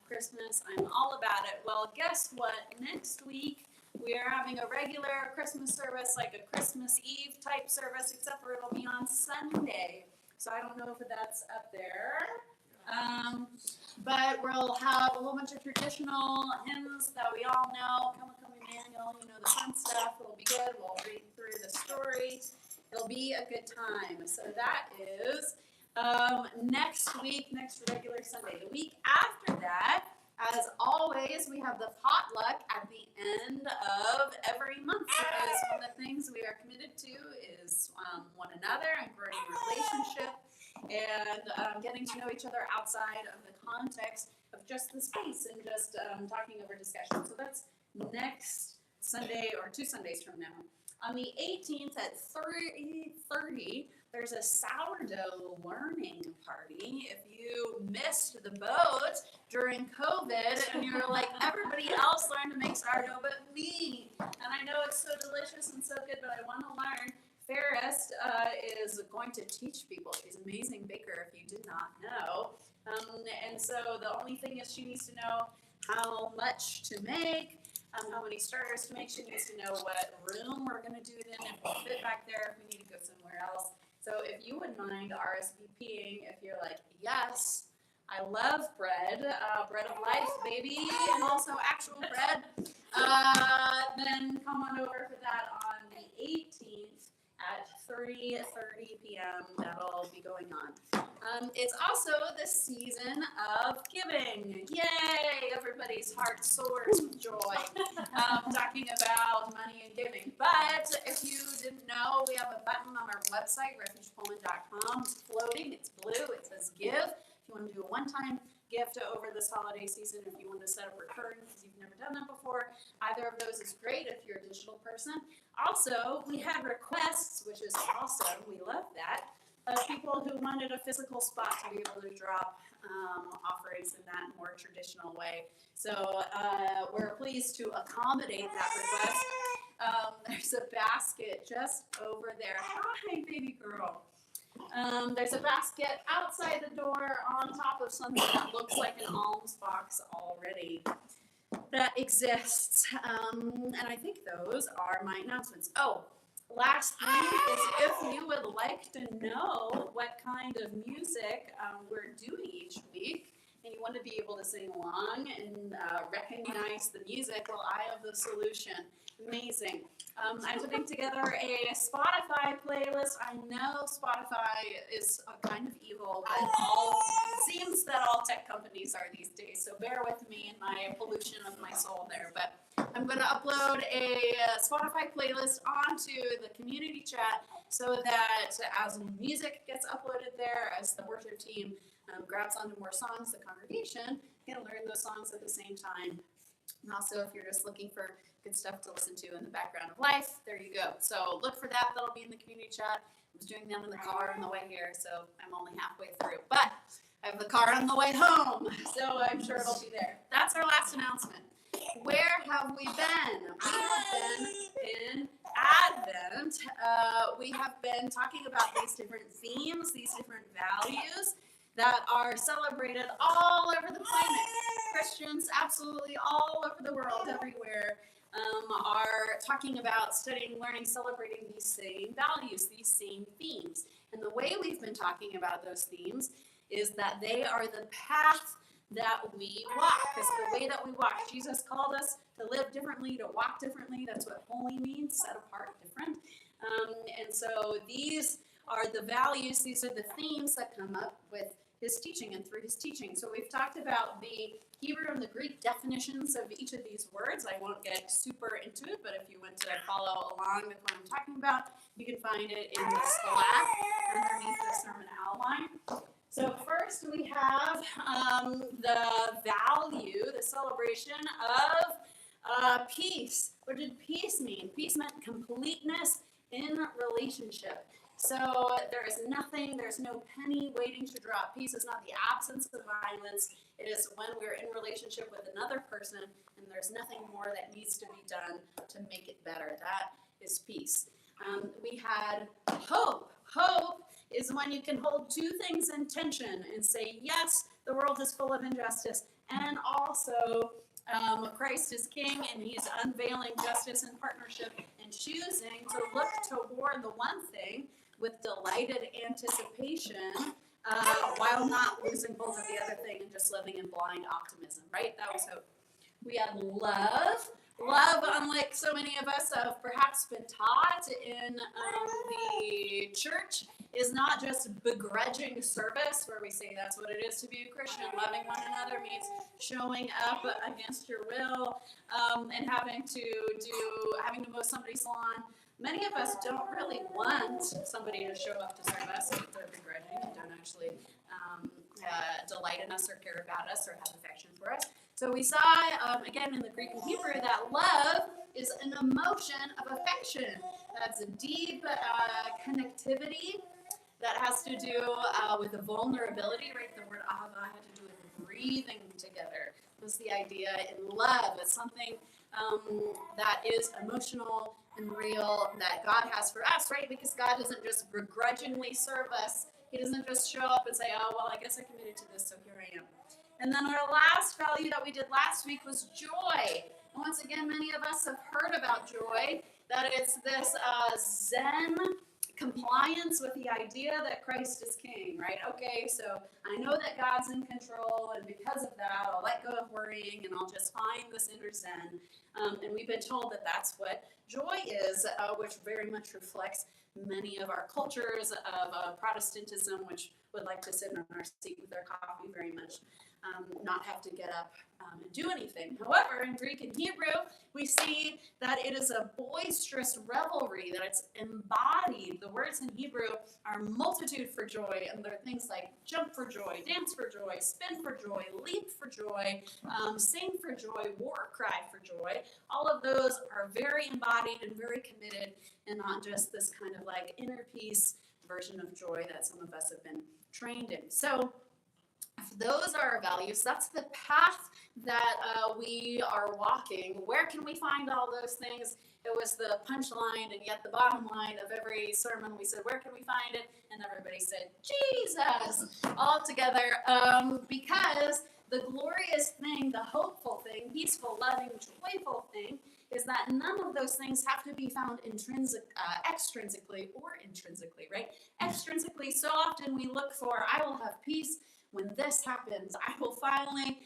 Christmas. I'm all about it. Well, guess what? Next week we are having a regular Christmas service, like a Christmas Eve type service, except for it'll be on Sunday. So I don't know if that's up there. But we'll have a whole bunch of traditional hymns that we all know. Come, come, Emmanuel, you know, the fun stuff. It'll be good. We'll read through the story. It'll be a good time. So that is next week, next regular Sunday. The week after that, as always, we have the potluck at the end of every month, because one of the things we are committed to is one another and growing relationship and getting to know each other outside of the context of just the space and just talking over discussion. So that's next Sunday or 2 Sundays from now. On the 18th at 3:30, there's a sourdough learning party. If you missed the boat during COVID and you're like, everybody else learned to make sourdough but me, and I know it's so delicious and so good, but I want to learn, Ferris is going to teach people. She's an amazing baker if you did not know. And so the only thing is she needs to know how much to make, how many starters to make. She needs to know what room we're going to do it in, if we'll fit back there, if we need to go somewhere else. So if you wouldn't mind RSVPing, if you're like, yes, I love bread, bread of life, baby, and also actual bread, then come on over for that on the 18th at 3:30 p.m. That'll be going on. It's also the season of giving. Yay! Everybody's heart soars with joy talking about money and giving. But if you didn't know, we have a button on our website, refugepullman.com. It's floating. It's blue. It says give. If you want to do a one-time gift over this holiday season, if you want to set up recurring because you've never done that before, either of those is great if you're a digital person. Also, we had requests, which is awesome. We love that. Of people who wanted a physical spot to be able to drop offerings in that more traditional way. So we're pleased to accommodate that request. There's a basket just over there. Hi, baby girl. There's a basket outside the door on top of something that looks like an alms box already that exists. And I think those are my announcements. Oh, last thing is if you would like to know what kind of music we're doing each week, and you want to be able to sing along and recognize the music, well, I have the solution. Amazing. I'm putting together a Spotify playlist. I know Spotify is a kind of evil, but it seems that all tech companies are these days, so bear with me in my pollution of my soul there. But I'm going to upload a Spotify playlist onto the community chat so that as music gets uploaded there, as the worship team grabs onto more songs, the congregation can learn those songs at the same time. And also, if you're just looking for good stuff to listen to in the background of life, there you go. So look for that. That'll be in the community chat. I was doing that in the car on the way here, so I'm only halfway through. But I have the car on the way home, so I'm sure it'll be there. That's our last announcement. Where have we been? We have been in Advent. We have been talking about these different themes, these different values that are celebrated all over the planet. Christians absolutely all over the world, everywhere, are talking about studying, learning, celebrating these same values, these same themes. And the way we've been talking about those themes is that they are the path that we walk. It's the way that we walk. Jesus called us to live differently, to walk differently. That's what holy means, set apart, different. And so these are the values, these are the themes that come up with his teaching and through his teaching. So we've talked about the Hebrew and the Greek definitions of each of these words. I won't get super into it, but if you want to follow along with what I'm talking about, you can find it in the Slack underneath the sermon outline. So first we have the value, the celebration of peace. What did peace mean? Peace meant completeness in relationship. So there is nothing, there's no penny waiting to drop. Peace is not the absence of violence. It is when we're in relationship with another person and there's nothing more that needs to be done to make it better. That is peace. We had hope. Hope is when you can hold two things in tension and say, yes, the world is full of injustice. and also Christ is king, and he's unveiling justice and partnership and choosing to look toward the one thing with delighted anticipation while not losing hold of the other thing and just living in blind optimism, right? That was hope. We had love. Love, unlike so many of us have perhaps been taught in the church, is not just begrudging service, where we say that's what it is to be a Christian. Loving one another means showing up against your will and having to mow somebody's lawn. Many of us don't really want somebody to show up to serve us if they're begrudging and don't actually delight in us or care about us or have affection for us. So we saw, again, in the Greek and Hebrew, that love is an emotion of affection. That's a deep connectivity that has to do with the vulnerability, right? The word ahava had to do with breathing together. Was the idea in love. It's something that is emotional and real that God has for us, right? Because God doesn't just begrudgingly serve us. He doesn't just show up and say, oh, well, I guess I committed to this, so here I am. And then our last value that we did last week was joy. And once again, many of us have heard about joy, that it's this Zen compliance with the idea that Christ is king, right? Okay, so I know that God's in control, and because of that, I'll let go of worrying, and I'll just find this inner Zen. And we've been told that that's what joy is, which very much reflects many of our cultures of Protestantism, which would like to sit on our seat with their coffee very much. Not have to get up and do anything. However, in Greek and Hebrew, we see that it is a boisterous revelry, that it's embodied. The words in Hebrew are multitude for joy, and they're things like jump for joy, dance for joy, spin for joy, leap for joy, sing for joy, war cry for joy. All of those are very embodied and very committed, and not just this kind of like inner peace version of joy that some of us have been trained in. So if those are our values, that's the path that we are walking. Where can we find all those things? It was the punchline and yet the bottom line of every sermon. We said, where can we find it? And everybody said, Jesus, all together. Because the glorious thing, the hopeful thing, peaceful, loving, joyful thing, is that none of those things have to be found extrinsically or intrinsically, right? Extrinsically, so often we look for, I will have peace when this happens. I will finally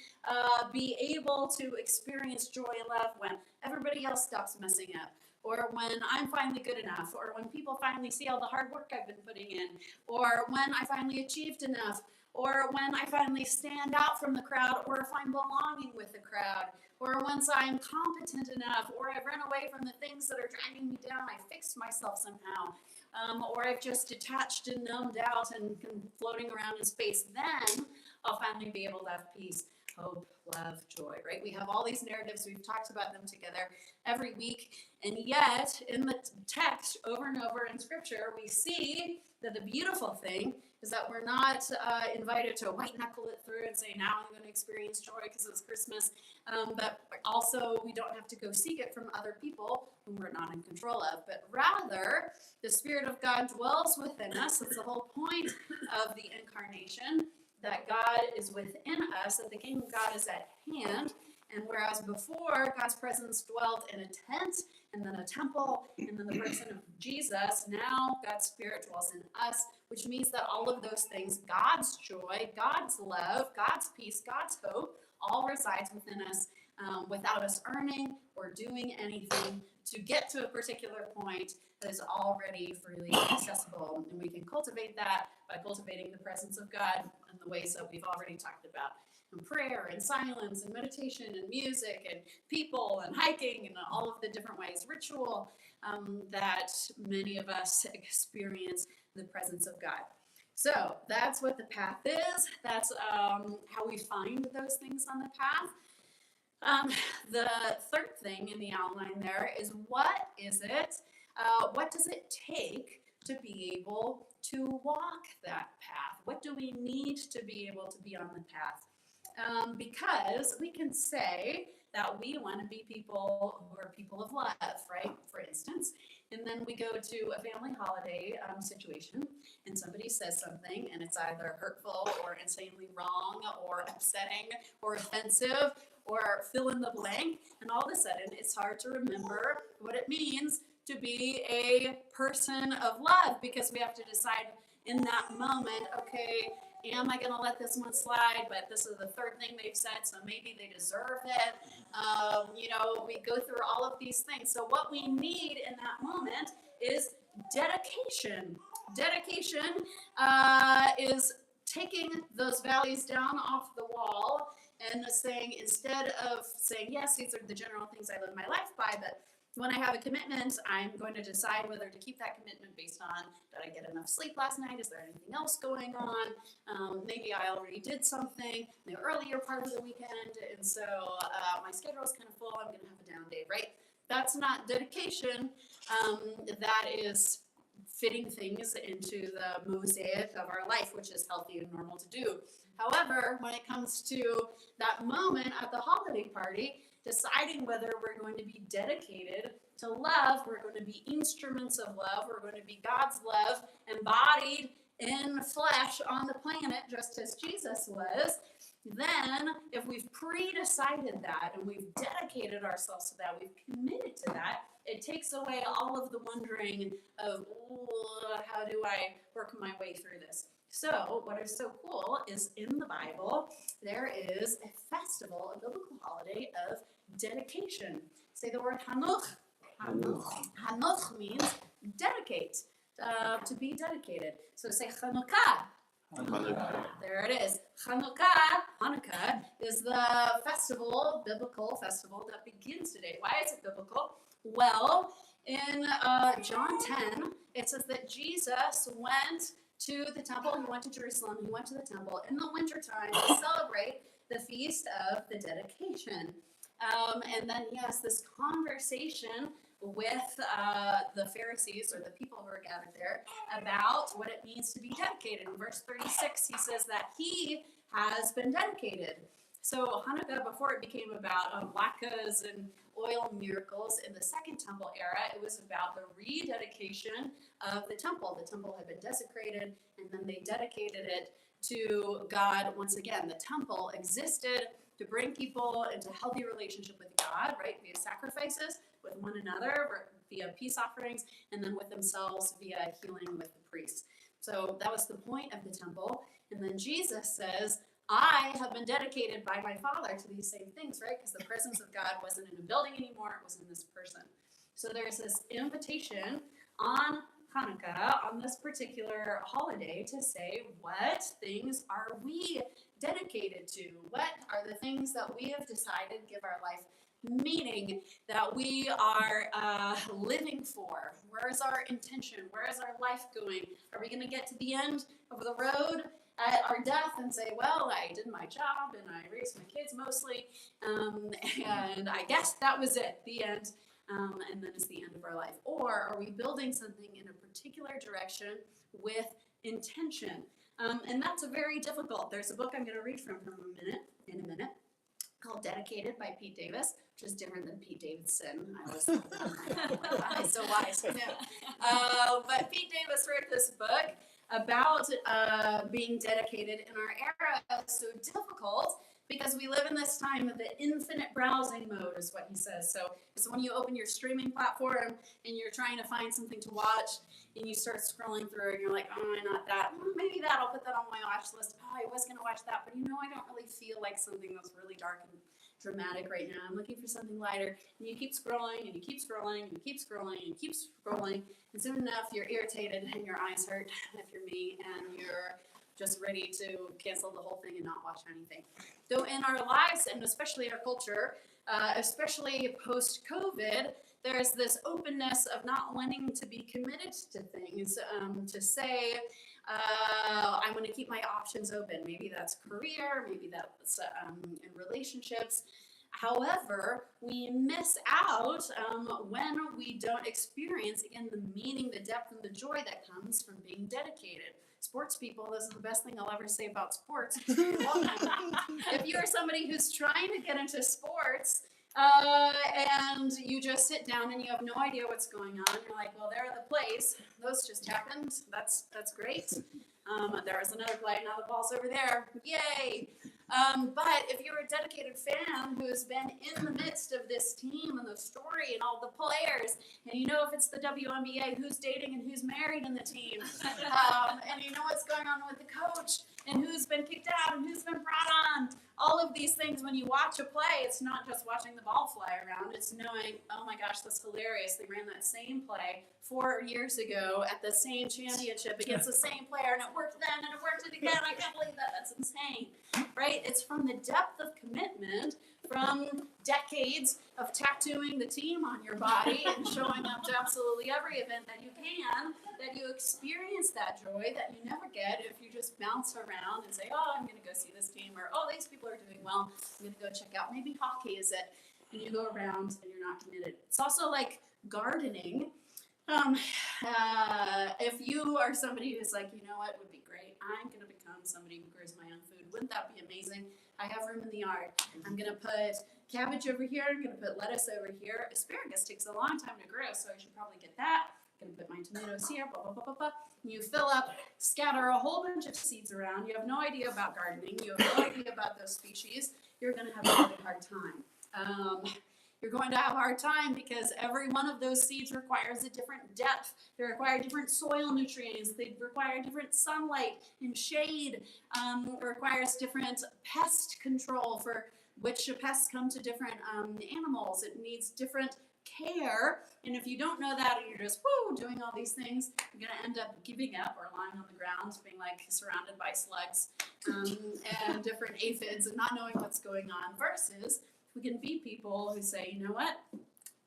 be able to experience joy and love when everybody else stops messing up, or when I'm finally good enough, or when people finally see all the hard work I've been putting in, or when I finally achieved enough, or when I finally stand out from the crowd, or if I'm belonging with the crowd, or once I'm competent enough, or I've run away from the things that are dragging me down, I fixed myself somehow. Or I've just detached and numbed out and floating around in space, then I'll finally be able to have peace, hope, love, joy, right? We have all these narratives. We've talked about them together every week. And yet, in the text, over and over in Scripture, we see that the beautiful thing is that we're not invited to white knuckle it through and say, now I'm going to experience joy because it's Christmas. But also, we don't have to go seek it from other people whom we're not in control of. But rather, the Spirit of God dwells within us. That's the whole point of the incarnation, that God is within us, that the kingdom of God is at hand. And whereas before, God's presence dwelled in a tent, and then a temple, and then the person of Jesus, now God's Spirit dwells in us, which means that all of those things, God's joy, God's love, God's peace, God's hope, all resides within us without us earning or doing anything to get to a particular point that is already freely accessible. And we can cultivate that by cultivating the presence of God in the ways that we've already talked about. And prayer and silence and meditation and music and people and hiking and all of the different ways, ritual, that many of us experience the presence of God. So that's what the path is. That's how we find those things on the path. The third thing in the outline there is, what is it? What does it take to be able to walk that path? What do we need to be able to be on the path? Because we can say that we want to be people who are people of love, right? For instance. And then we go to a family holiday situation, and somebody says something, and it's either hurtful or insanely wrong or upsetting or offensive or fill in the blank. And all of a sudden, it's hard to remember what it means to be a person of love, because we have to decide in that moment, okay, am I going to let this one slide? But this is the third thing they've said, so maybe they deserve it. We go through all of these things. So what we need in that moment is dedication. Dedication is taking those values down off the wall and saying, instead of saying, yes, these are the general things I live my life by, but when I have a commitment, I'm going to decide whether to keep that commitment based on, did I get enough sleep last night? Is there anything else going on? Maybe I already did something in the earlier part of the weekend, and so my schedule is kind of full. I'm going to have a down day, right? That's not dedication. That is fitting things into the mosaic of our life, which is healthy and normal to do. However, when it comes to that moment at the holiday party, deciding whether we're going to be dedicated to love, we're going to be instruments of love, we're going to be God's love embodied in flesh on the planet, just as Jesus was, then if we've pre-decided that and we've dedicated ourselves to that, we've committed to that, it takes away all of the wondering of, how do I work my way through this? So what is so cool is in the Bible, there is a festival, a biblical holiday of dedication. Say the word Hanuch. Hanuch means dedicate, to be dedicated. So say Chanukah. Hanukkah. There it is. Hanukkah is the festival, biblical festival that begins today. Why is it biblical? Well, in John 10, it says that Jesus went to the temple. He went to Jerusalem. He went to the temple in the wintertime to celebrate the feast of the dedication. And then he has this conversation with the Pharisees, or the people who are gathered there, about what it means to be dedicated. In verse 36, he says that he has been dedicated. So Hanukkah, before it became about latkes and oil miracles in the Second Temple era, it was about the rededication of the temple. The temple had been desecrated, and then they dedicated it to God once again. The temple existed to bring people into healthy relationship with God, right, via sacrifices with one another, via peace offerings, and then with themselves via healing with the priests. So that was the point of the temple. And then Jesus says, I have been dedicated by my Father to these same things, right? Because the presence of God wasn't in a building anymore, it was in this person. So there's this invitation on Hanukkah, on this particular holiday, to say, what things are we dedicated to? What are the things that we have decided give our life meaning, that we are living for? Where is our intention? Where is our life going? Are we going to get to the end of the road at our death and say, well, I did my job and I raised my kids mostly, and I guess that was it, the end, and then it's the end of our life? Or are we building something in a particular direction with intention? And that's very difficult. There's a book I'm going to read from in a minute, called Dedicated by Pete Davis, which is different than Pete Davidson. I was so wise. No. But Pete Davis wrote this book about being dedicated in our era. It's so difficult because we live in this time of the infinite browsing mode, is what he says. So it's when you open your streaming platform and you're trying to find something to watch, and you start scrolling through and you're like, oh, not that. Maybe that, I'll put that on my watch list. Oh, I was going to watch that, but I don't really feel like something that's really dark and dramatic right now. I'm looking for something lighter. And you keep scrolling and you keep scrolling and you keep scrolling and you keep scrolling. And soon enough, you're irritated and your eyes hurt, if you're me, and you're just ready to cancel the whole thing and not watch anything. So in our lives, and especially our culture, especially post-COVID, there's this openness of not wanting to be committed to things, to say, I'm going to keep my options open. Maybe that's career, maybe that's in relationships. However, we miss out when we don't experience, again, the meaning, the depth, and the joy that comes from being dedicated. Sports people, this is the best thing I'll ever say about sports. If you are somebody who's trying to get into sports, And you just sit down and you have no idea what's going on. You're like, well, there are the plays. Those just happened. That's great. There was another play. Now the ball's over there. Yay! But if you're a dedicated fan who has been in the midst of this team and the story and all the players, and you know if it's the WNBA, who's dating and who's married in the team, and you know what's going on with the coach, and who's been kicked out and who's been brought on, all of these things, when you watch a play, it's not just watching the ball fly around, it's knowing, oh my gosh, that's hilarious. They ran that same play 4 years ago at the same championship against the same player, and it worked then, and it worked again. I can't believe that. That's insane, right? It's from the depth of commitment, from decades of tattooing the team on your body and showing up to absolutely every event that you can, that you experience that joy that you never get if you just bounce around and say, oh, I'm going to go see this team, or oh, these people are doing well, I'm going to go check out, maybe hockey is it, and you go around and you're not committed. It's also like gardening. If you are somebody who's like, you know what would be great, I'm going to become somebody who grows my own food. Wouldn't that be amazing? I have room in the yard. I'm going to put cabbage over here. I'm going to put lettuce over here. Asparagus takes a long time to grow, so I should probably get that. I'm going to put my tomatoes here, blah, blah, blah, blah, blah. You fill up, scatter a whole bunch of seeds around. You have no idea about gardening. You have no idea about those species. You're going to have a really hard time. You're going to have a hard time because every one of those seeds requires a different depth. They require different soil nutrients. They require different sunlight and shade. It requires different pest control for which pests come to different animals. It needs different care. And if you don't know that and you're just doing all these things, you're going to end up giving up or lying on the ground being like surrounded by slugs and different aphids and not knowing what's going on, versus we can be people who say, you know what, I'm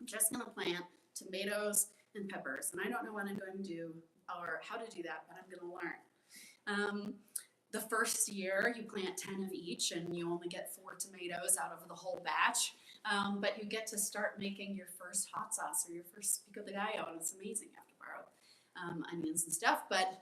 just going to plant tomatoes and peppers, and I don't know what I'm going to do or how to do that, but I'm going to learn. The first year you plant 10 of each and you only get 4 tomatoes out of the whole batch, but you get to start making your first hot sauce or your first pico de gallo, and it's amazing. You have to borrow onions and stuff, but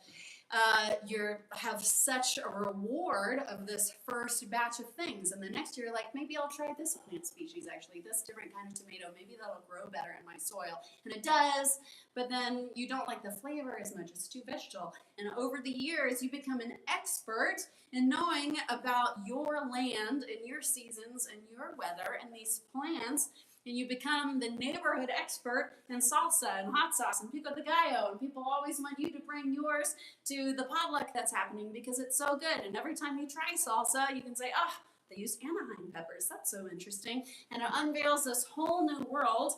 you have such a reward of this first batch of things, and the next year, like, maybe I'll try this plant species, actually, this different kind of tomato, maybe that'll grow better in my soil, and it does, but then you don't like the flavor as much, it's too vegetal, and over the years, you become an expert in knowing about your land and your seasons and your weather and these plants, and you become the neighborhood expert in salsa and hot sauce and pico de gallo, and people always want you to bring yours to the potluck that's happening because it's so good. And every time you try salsa, you can say, oh, they use Anaheim peppers. That's so interesting. And it unveils this whole new world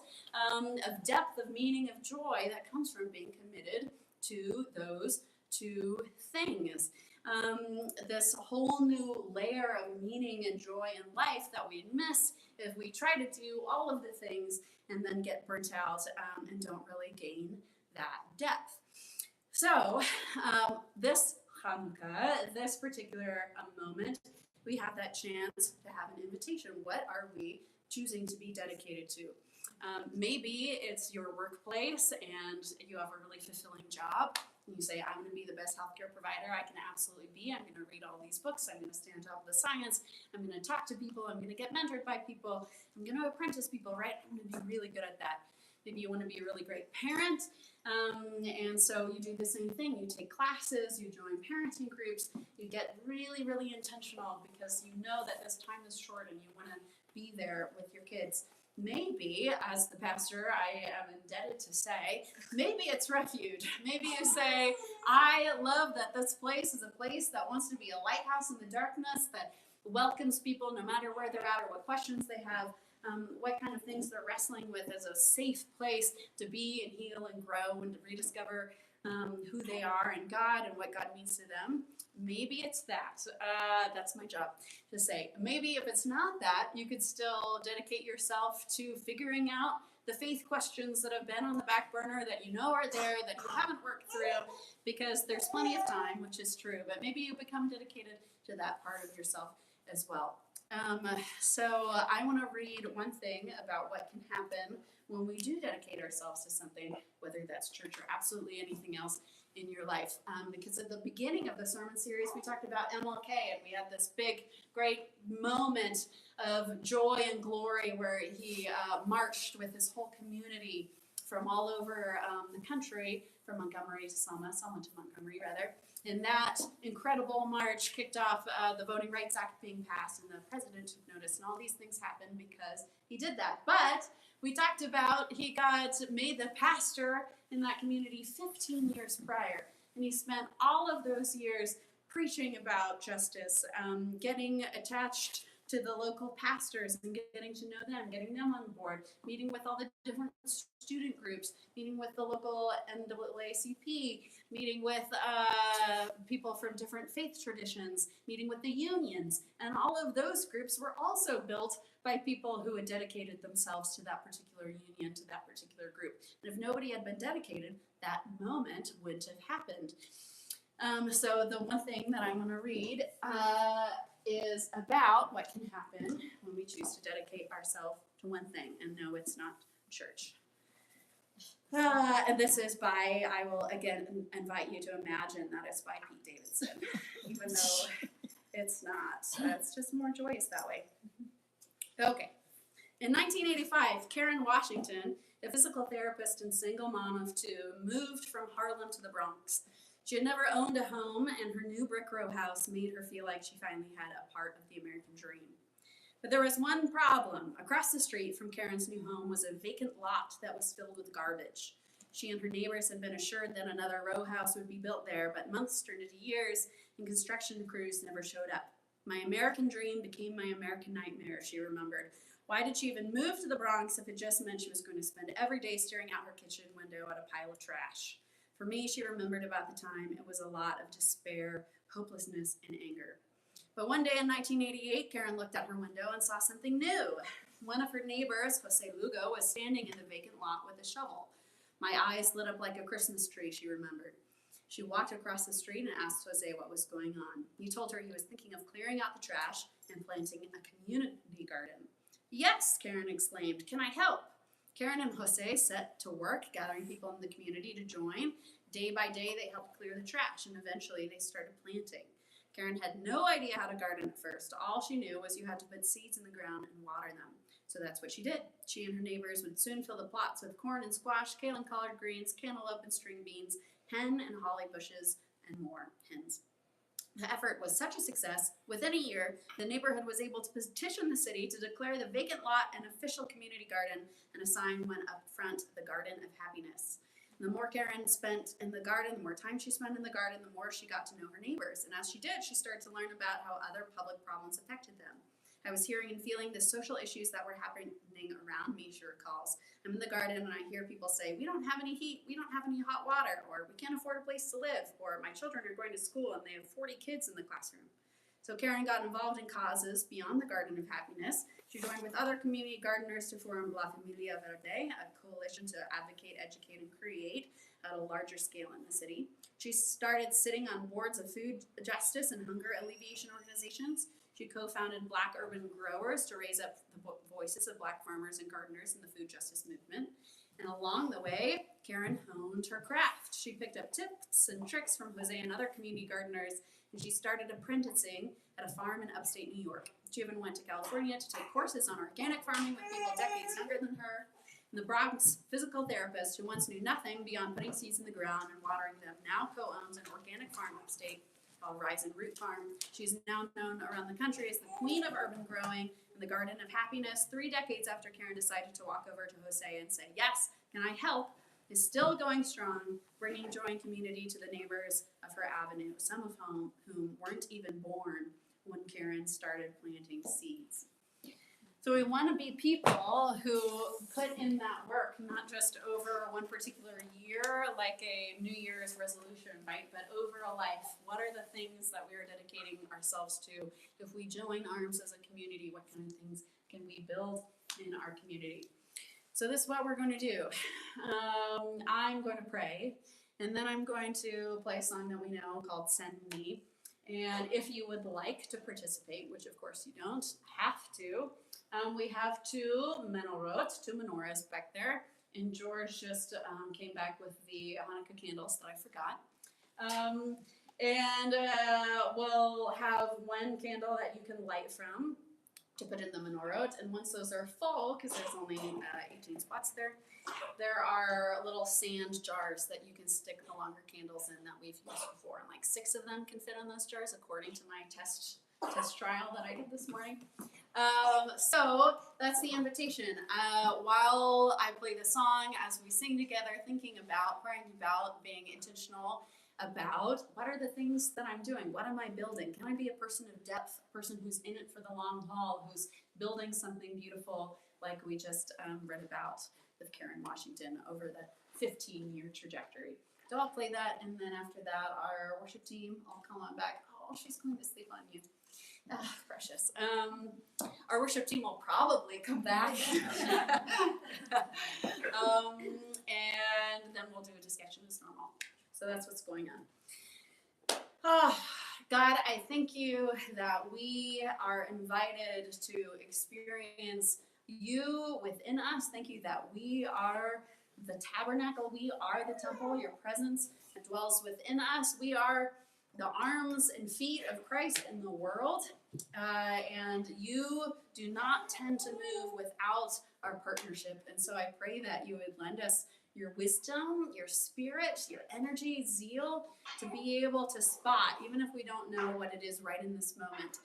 of depth, of meaning, of joy that comes from being committed to those two things. This whole new layer of meaning and joy in life that we'd miss if we try to do all of the things and then get burnt out and don't really gain that depth. So this Hanukkah, this particular moment, we have that chance to have an invitation. What are we choosing to be dedicated to? Maybe it's your workplace and you have a really fulfilling job. You say, I'm going to be the best healthcare provider I can absolutely be. I'm going to read all these books. I'm going to stay on top of the science. I'm going to talk to people. I'm going to get mentored by people. I'm going to apprentice people, right? I'm going to be really good at that. Maybe you want to be a really great parent. And so you do the same thing. You take classes, you join parenting groups, you get really, really intentional because you know that this time is short and you want to be there with your kids. Maybe, as the pastor, I am indebted to say, maybe it's Refuge. Maybe you say, I love that this place is a place that wants to be a lighthouse in the darkness, that welcomes people no matter where they're at or what questions they have, what kind of things they're wrestling with, as a safe place to be and heal and grow and to rediscover who they are and God and what God means to them. Maybe it's that. That's my job to say. Maybe if it's not that, you could still dedicate yourself to figuring out the faith questions that have been on the back burner that you know are there, that you haven't worked through, because there's plenty of time, which is true. But maybe you become dedicated to that part of yourself as well. So I want to read one thing about what can happen when we do dedicate ourselves to something, whether that's church or absolutely anything else. in your life. Because at the beginning of the sermon series, we talked about MLK, and we had this big, great moment of joy and glory where he marched with his whole community from all over the country, from Montgomery to Selma to Montgomery rather. And that incredible march kicked off the Voting Rights Act being passed, and the president took notice, and all these things happened because he did that. But we talked about he got made the pastor in that community 15 years prior, and he spent all of those years preaching about justice, getting attached to the local pastors and getting to know them, getting them on board, meeting with all the different student groups, meeting with the local NAACP, meeting with people from different faith traditions, meeting with the unions. And all of those groups were also built by people who had dedicated themselves to that particular union, to that particular group. And if nobody had been dedicated, that moment wouldn't have happened. So the one thing that I want to read is about what can happen when we choose to dedicate ourselves to one thing. And no, it's not church. And this is by, I will again invite you to imagine that it's by Pete Davidson, even though it's not. It's just more joyous that way. Okay. In 1985, Karen Washington, a physical therapist and single mom of two, moved from Harlem to the Bronx. She had never owned a home, and her new brick row house made her feel like she finally had a part of the American dream. But there was one problem. Across the street from Karen's new home was a vacant lot that was filled with garbage. She and her neighbors had been assured that another row house would be built there, but months turned into years, and construction crews never showed up. My American dream became my American nightmare, she remembered. Why did she even move to the Bronx if it just meant she was going to spend every day staring out her kitchen window at a pile of trash? For me, she remembered about the time it was a lot of despair, hopelessness, and anger. But one day in 1988, Karen looked out her window and saw something new. One of her neighbors, Jose Lugo, was standing in the vacant lot with a shovel. My eyes lit up like a Christmas tree, she remembered. She walked across the street and asked Jose what was going on. He told her he was thinking of clearing out the trash and planting a community garden. Yes, Karen exclaimed. Can I help? Karen and Jose set to work, gathering people in the community to join. Day by day, they helped clear the trash, and eventually they started planting. Karen had no idea how to garden at first. All she knew was you had to put seeds in the ground and water them. So that's what she did. She and her neighbors would soon fill the plots with corn and squash, kale and collard greens, cantaloupe and string beans, hen and holly bushes, and more hens. The effort was such a success, within a year, the neighborhood was able to petition the city to declare the vacant lot an official community garden, and a sign went up front, the Garden of Happiness. And the more Karen spent in the garden, the more time she spent in the garden, the more she got to know her neighbors. And as she did, she started to learn about how other public problems affected them. I was hearing and feeling the social issues that were happening around me, she recalls. I'm in the garden and I hear people say, we don't have any heat, we don't have any hot water, or we can't afford a place to live, or my children are going to school and they have 40 kids in the classroom. So Karen got involved in causes beyond the Garden of Happiness. She joined with other community gardeners to form La Familia Verde, a coalition to advocate, educate, and create at a larger scale in the city. She started sitting on boards of food justice and hunger alleviation organizations. She co-founded Black Urban Growers to raise up the voices of Black farmers and gardeners in the food justice movement. And along the way, Karen honed her craft. She picked up tips and tricks from Jose and other community gardeners, and she started apprenticing at a farm in upstate New York. She even went to California to take courses on organic farming with people decades younger than her. And the Bronx physical therapist, who once knew nothing beyond putting seeds in the ground and watering them, now co-owns an organic farm upstate called Rise and Root Farm. She's now known around the country as the queen of urban growing and the Garden of Happiness. 3 decades after Karen decided to walk over to Jose and say, yes, can I help, is still going strong, bringing joy and community to the neighbors of her avenue, some of whom weren't even born when Karen started planting seeds. So we want to be people who put in that work, not just over one particular year, like a New Year's resolution, right? But over a life. What are the things that we are dedicating ourselves to? If we join arms as a community, what kind of things can we build in our community? So this is what we're going to do. I'm going to pray, and then I'm going to play a song that we know called Send Me. And if you would like to participate, which of course you don't have to, we have 2 menorot, 2 menorahs back there. And George just came back with the Hanukkah candles that I forgot. And we'll have one candle that you can light from to put in the menorah. And once those are full, because there's only 18 spots there, there are little sand jars that you can stick the longer candles in that we've used before. And like 6 of them can fit on those jars according to my test trial that I did this morning. So that's the invitation. While I play the song, as we sing together, thinking about, praying about, being intentional about what are the things that I'm doing? What am I building? Can I be a person of depth, a person who's in it for the long haul, who's building something beautiful like we just read about with Karen Washington over the 15-year trajectory. So I'll play that, and then after that, our worship team, I'll come on back. Oh, she's going to sleep on you. Ah, precious. Our worship team will probably come back. And then we'll do a discussion as normal. So that's what's going on. Oh, God, I thank you that we are invited to experience you within us. Thank you that we are the tabernacle. We are the temple. Your presence dwells within us. We are the arms and feet of Christ in the world. And you do not tend to move without our partnership. And so I pray that you would lend us your wisdom, your spirit, your energy, zeal, to be able to spot, even if we don't know what it is right in this moment,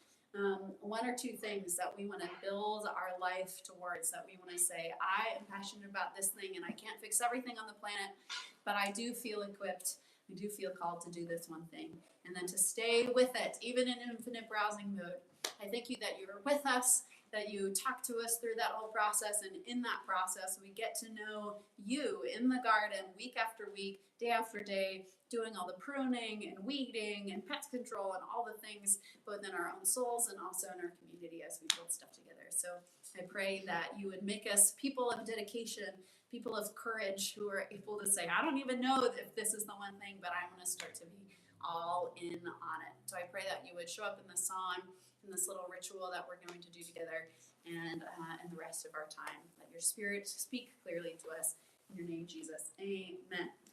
1 or 2 things that we want to build our life towards, that we want to say, I am passionate about this thing and I can't fix everything on the planet, but I do feel equipped. I do feel called to do this one thing, and then to stay with it, even in infinite browsing mode. I thank you that you are with us, that you talk to us through that whole process, and in that process, we get to know you in the garden week after week, day after day, doing all the pruning and weeding and pest control and all the things, both in our own souls and also in our community as we build stuff together. So I pray that you would make us people of dedication, people of courage who are able to say, I don't even know if this is the one thing, but I'm going to start to be all in on it. So I pray that you would show up in the song, in this little ritual that we're going to do together, and the rest of our time. Let your spirit speak clearly to us. In your name, Jesus. Amen.